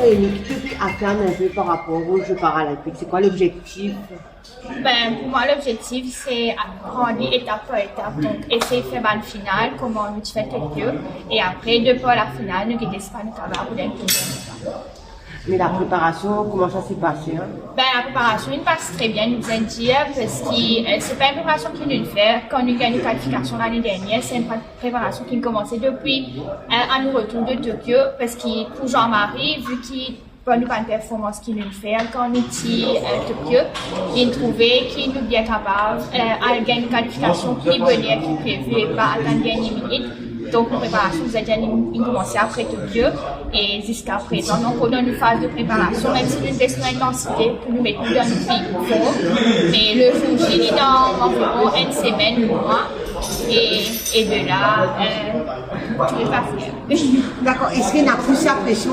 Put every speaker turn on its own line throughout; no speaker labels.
Noémie, que tu peux atteindre un peu par rapport aux Jeux paralympiques? C'est quoi l'objectif?
Ben, pour moi, l'objectif, c'est grandir étape par étape. Donc, essayer de faire une finale, comment nous fait Tokyo. Et après, depuis la finale, nous guettons pas nous capables pour être.
Mais la préparation, comment ça s'est passé? Hein?
Ben, la préparation, il passe très bien, nous allons dire, parce que c'est pas une préparation qu'il nous fait. Quand nous gagnons une qualification l'année dernière, c'est une préparation qui a commencé depuis un retour de Tokyo, parce que pour Jean-Marie, vu qu'il n'a pas une performance qu'il nous fait, quand nous sommes à Tokyo, il a trouvé qu'il nous bien capable de gagner une qualification plus bonne qui est prévue et pas attendre dernière minute. Donc, la préparation, nous avons commencé après Tokyo et jusqu'à présent. Donc, on a une phase de préparation, même si nous baissons l'intensité pour nous mettre dans le pays. Mais le jour J, il est dans environ une semaine pour moi. Et de là, tout est parfait.
D'accord. Est-ce qu'il y a plus la pression?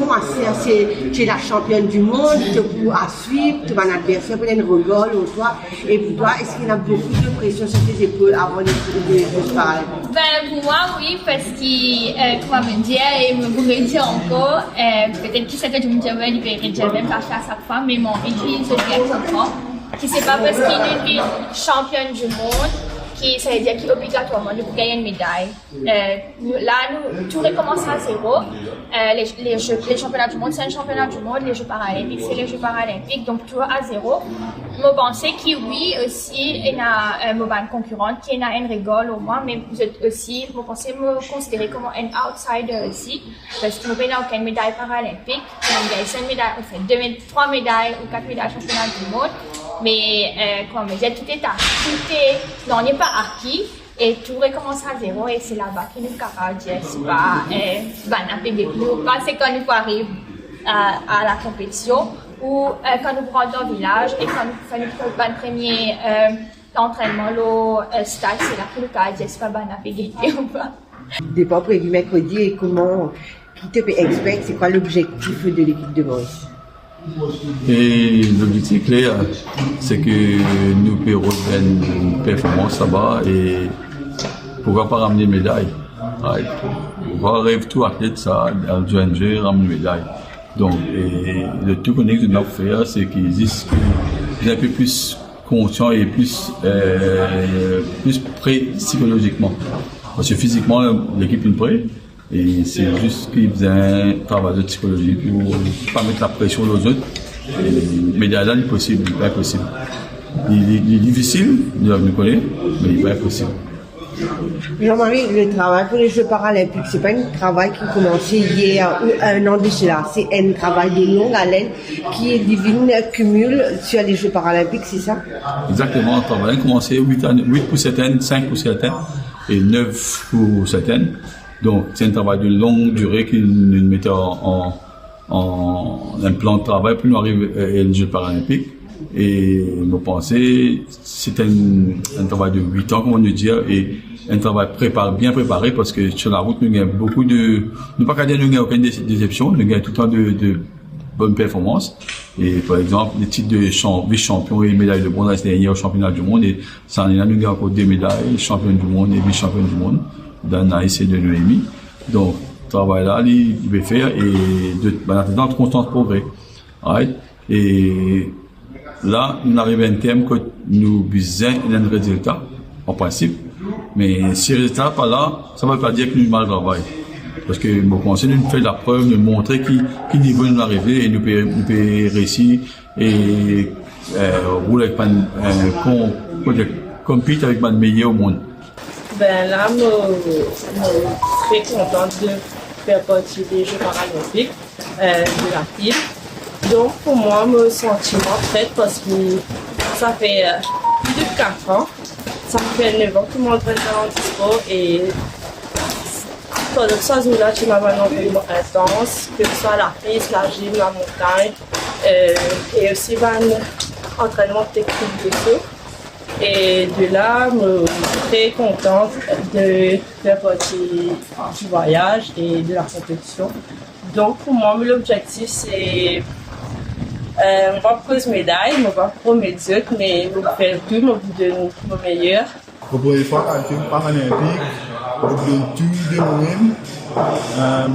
Tu es la championne du monde, tu as à suivre, tu as un adversaire pour une rigole ou toi. Et pour toi, est-ce qu'il y a beaucoup de pression sur tes épaules avant de se parler?
Ben, pour moi, oui, parce que, comment me dire, et me pourrait dire encore, peut-être que c'était du monde, il verrait déjà même pas faire à chaque fois, mais mon église, je dis à comprendre que c'est pas parce qu'il est championne du monde, ça veut dire qu'obligatoirement nous pouvons gagner une médaille. Tout recommence à zéro. Les championnats du monde, c'est un championnat du monde, les Jeux paralympiques, c'est les Jeux paralympiques, donc tout à zéro. Je pense que oui, aussi, il y a une concurrente qui a une rigole au moins, mais vous êtes aussi, je pense, me considérer comme un outsider aussi, parce que nous n'avons aucune médaille paralympique. On a 5 médailles, on fait 3 médailles ou 4 médailles championnat du monde. Mais comme je disais, tout n'est pas acquis et tout recommence à zéro et c'est là-bas que nous sommes capables de dire c'est pas c'est quand nous arrivons à la compétition ou quand nous rentrons dans le village et quand nous faisons le premier entraînement au stade, c'est là que nous sommes dire c'est pas ou pas.
Départ prévu mercredi et comment, qui te peut expect, c'est quoi l'objectif de l'équipe de Maurice?
Et l'objectif clair, c'est que nous pouvons faire une performance là-bas et pourquoi pas ramener une médaille. On rêve tout athlète ça, dans le jeu, ramener une médaille. Donc, le tout qu'on est de faire, c'est qu'ils disent qu'ils sont un peu plus conscients et plus prêts psychologiquement. Parce que physiquement, l'équipe est prête. Et c'est juste qu'ils faisaient un travail de psychologie pour ne pas mettre la pression aux autres. Mais là, il est possible, il est impossible. Il est difficile, je le connais, mais il est impossible.
Jean-Marie, le travail pour les Jeux paralympiques, c'est pas un travail qui a commencé hier ou un an de cela. C'est un travail de longue haleine qui est divine cumul sur les Jeux paralympiques, c'est ça?
Exactement, le travail a commencé 8 pour certaines, 5 pour certaines et 9 pour certaines. Donc, c'est un travail de longue durée qui nous mettait en un plan de travail pour nous arriver aux Jeux paralympiques. Et nos pensées, c'était un travail de 8 ans, comme on dit dire, et un travail bien préparé, parce que sur la route, nous avons beaucoup de, nous pas qu'à dire, nous n'avons aucune déception, nous avons tout le temps de bonnes performances. Et par exemple, les titres de vice-champion et médailles de bronze l'année dernière au championnat du monde, et ça en est là, nous avons encore 2 médailles, champion du monde et vice-champion du monde. d'Anaïs et de Noémie. Donc, ce travail-là, il va faire et dans de constant progrès. Right? Et là, nous arrivons à un terme que nous visons un résultat, en principe. Mais si le résultat n'est pas là, ça ne veut pas dire que nous mal travaillons. Parce que nous pensons nous faire la preuve, nous montrer qui niveau nous arriver et nous pouvons réussir et rouler avec compétir avec le meilleur au monde.
Ben là, je suis très contente de faire partie des Jeux paralympiques de la FIB. Donc pour moi, je me sens prête parce que ça fait plus de 4 ans. Ça fait 9 ans que je m'entraîne dans le sport et pendant ce jour-là, tu m'as un entraînement intense, que ce soit la piste, la gym, la montagne et aussi un entraînement technique de saut. Et de là, je suis très contente de faire partie du voyage et de la compétition. Donc pour moi, l'objectif c'est je ne vais pas prendre médaille, je ne vais pas prendre mes autres, mais je vais faire tout, je vais donner mon meilleur.
Pour la première fois qu'à paralympique, je donne tout de moi-même. Je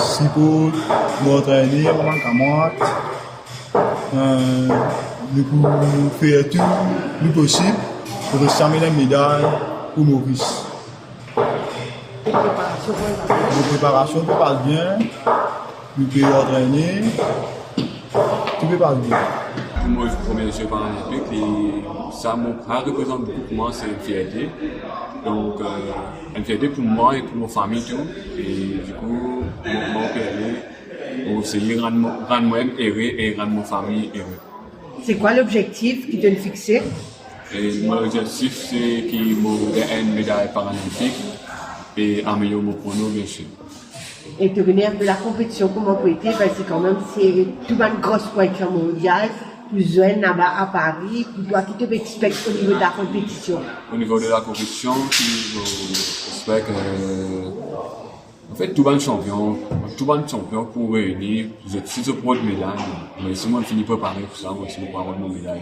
si pour m'entraîner, mon camarade, nous pouvons faire tout le possible pour ressembler la médaille pour Maurice. La préparation peut pas bien, nous pouvons entraîner, tout peut pas bien.
Pour moi, je promets les Jeux paralympiques et ça représente beaucoup pour moi, c'est une fierté. Donc, une fierté pour moi et pour ma famille tout. Et du coup, mon père, pour essayer de rendre moi heureux et rendre ma famille heureux.
C'est quoi l'objectif qui te le fixé?
Et mon objectif, c'est qu'il me une médaille paralympique et améliorer mon prono, bien sûr.
Et te venir de la compétition, comment peut être, ben c'est quand même, c'est tout une grosse pointure mondiale, plus jeune là-bas à Paris, pour toi, qui te expecte au niveau de la compétition?
Au niveau de la compétition, j'espère que, en fait, tout bon champion pour réunir, si je prends une médaille, mais si moi je finis pas pareil pour ça, moi je vais pas avoir mon médaille.